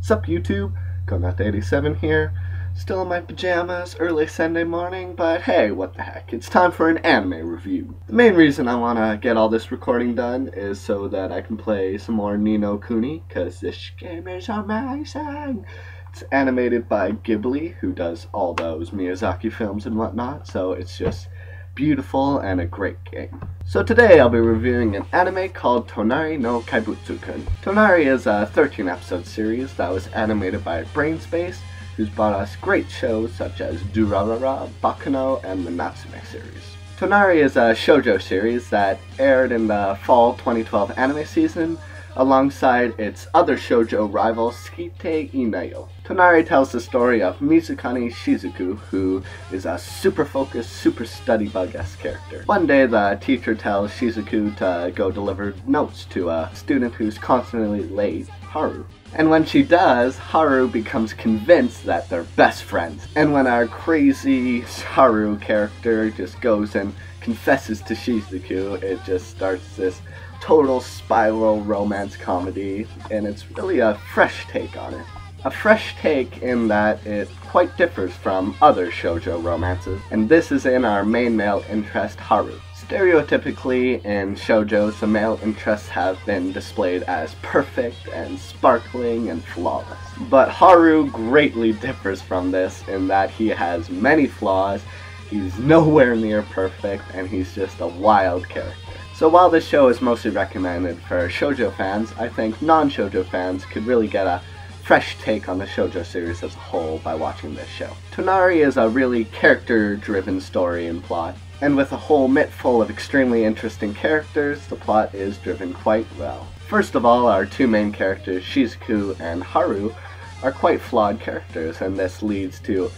Sup YouTube, Konat87 here, still in my pajamas, early Sunday morning, but hey, what the heck, it's time for an anime review. The main reason I want to get all this recording done is so that I can play some more Ni no Kuni, cause this game is amazing! It's animated by Ghibli, who does all those Miyazaki films and whatnot, so it's just beautiful and a great game. So today I'll be reviewing an anime called Tonari no Kaibutsu-kun. Tonari is a 13 episode series that was animated by Brainspace, who's brought us great shows such as Durarara, Bakuno, and the Natsume series. Tonari is a shoujo series that aired in the fall 2012 anime season alongside its other shoujo rival Tsukite Inayo. Tonari tells the story of Mizukani Shizuku, who is a super focused, super study bug-esque character. One day the teacher tells Shizuku to go deliver notes to a student who's constantly late, Haru. And when she does, Haru becomes convinced that they're best friends. And when our crazy Haru character just goes and confesses to Shizuku, it just starts this total spiral romance comedy, and it's really a fresh take on it. A fresh take in that it quite differs from other shoujo romances, and this is in our main male interest, Haru. Stereotypically, in shoujos, the male interests have been displayed as perfect and sparkling and flawless. But Haru greatly differs from this in that he has many flaws, he's nowhere near perfect, and he's just a wild character. So while this show is mostly recommended for shoujo fans, I think non-shoujo fans could really get a fresh take on the shoujo series as a whole by watching this show. Tonari is a really character-driven story and plot, and with a whole mitt full of extremely interesting characters, the plot is driven quite well. First of all, our two main characters, Shizuku and Haru, are quite flawed characters, and this leads to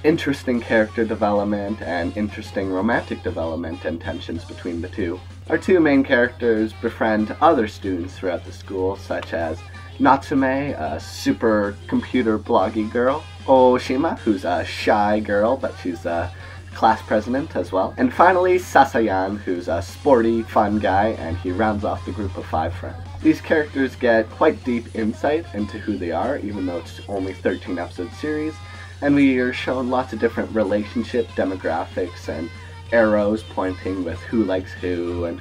interesting character development and interesting romantic development and tensions between the two. Our two main characters befriend other students throughout the school, such as Natsume, a super computer bloggy girl, Oshima, who's a shy girl, but she's a class president as well, and finally Sasayan, who's a sporty, fun guy, and he rounds off the group of 5 friends. These characters get quite deep insight into who they are, even though it's only 13 episode series, and we are shown lots of different relationship demographics and arrows pointing with who likes who and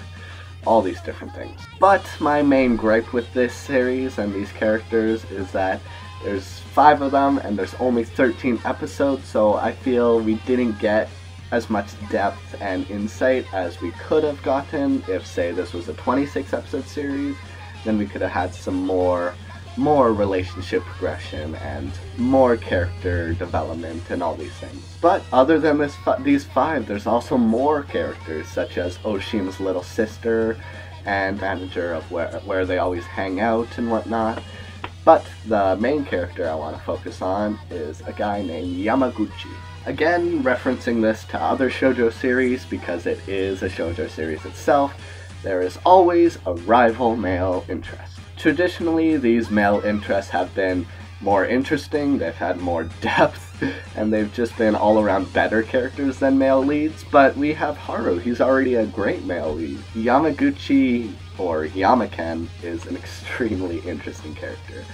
all these different things. But my main gripe with this series and these characters is that there's 5 of them and there's only 13 episodes, so I feel we didn't get as much depth and insight as we could have gotten if, say, this was a 26 episode series. Then we could have had some more relationship progression and more character development and all these things. But other than these 5, there's also more characters, such as Oshima's little sister and manager of where they always hang out and whatnot. But the main character I want to focus on is a guy named Yamaguchi. Again, referencing this to other shoujo series because it is a shoujo series itself, there is always a rival male interest. Traditionally, these male interests have been more interesting, they've had more depth, and they've just been all around better characters than male leads, but we have Haru, he's already a great male lead. Yamaguchi, or Yamaken, is an extremely interesting character.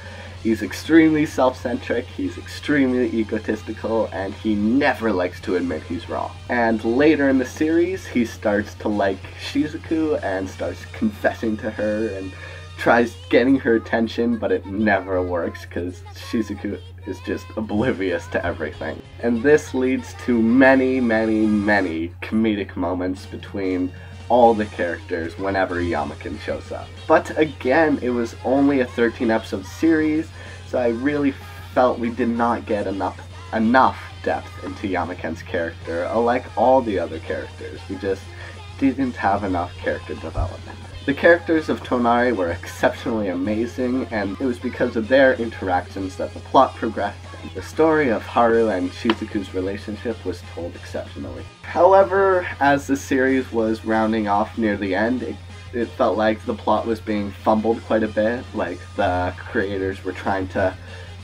He's extremely self-centric, he's extremely egotistical, and he never likes to admit he's wrong. And later in the series, he starts to like Shizuku and starts confessing to her and tries getting her attention, but it never works because Shizuku is just oblivious to everything. And this leads to many comedic moments between all the characters whenever Yamaken shows up. But again, it was only a 13 episode series, so I really felt we did not get enough depth into Yamaken's character, unlike all the other characters. We just didn't have enough character development. The characters of Tonari were exceptionally amazing, and it was because of their interactions that the plot progressed. The story of Haru and Shizuku's relationship was told exceptionally. However, as the series was rounding off near the end, it felt like the plot was being fumbled quite a bit, like the creators were trying to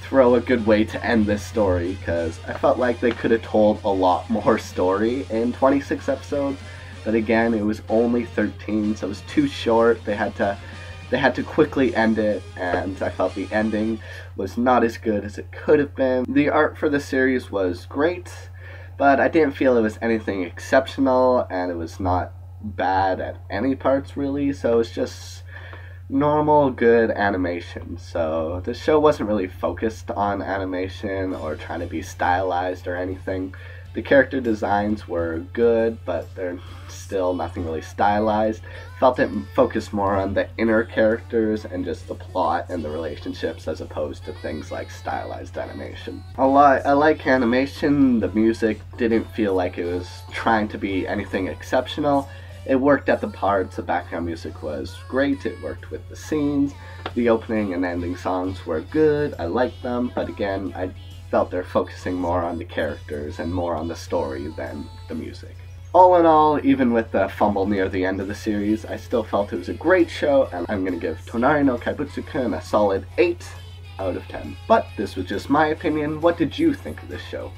throw a good way to end this story, because I felt like they could have told a lot more story in 26 episodes, but again, it was only 13, so it was too short. They had to they had to quickly end it, and I felt the ending was not as good as it could have been. The art for the series was great, but I didn't feel it was anything exceptional, and it was not bad at any parts really, so it's just normal good animation. So the show wasn't really focused on animation or trying to be stylized or anything. The character designs were good, but they're still nothing really stylized. Felt it focused more on the inner characters and just the plot and the relationships as opposed to things like stylized animation. I like animation. The music didn't feel like it was trying to be anything exceptional. It worked at the parts. The background music was great. It worked with the scenes. The opening and ending songs were good. I liked them, but again, I felt they're focusing more on the characters and more on the story than the music. All in all, even with the fumble near the end of the series, I still felt it was a great show, and I'm going to give Tonari no Kaibutsu-kun a solid 8 out of 10. But this was just my opinion. What did you think of this show?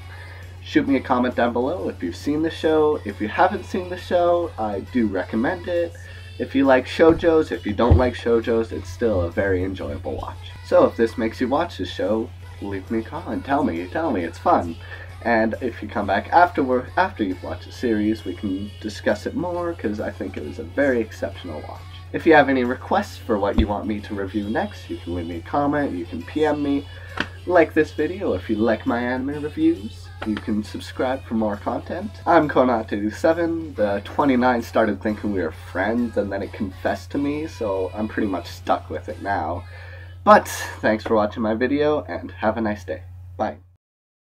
Shoot me a comment down below if you've seen the show. If you haven't seen the show, I do recommend it. If you like shoujos, if you don't like shoujos, it's still a very enjoyable watch. So if this makes you watch the show, leave me a comment. Tell me, it's fun. And if you come back after you've watched the series, we can discuss it more, because I think it was a very exceptional watch. If you have any requests for what you want me to review next, you can leave me a comment, you can PM me. Like this video if you like my anime reviews. You can subscribe for more content. I'm Konate87. The 29 started thinking we were friends, and then it confessed to me, so I'm pretty much stuck with it now. But thanks for watching my video, and have a nice day. Bye.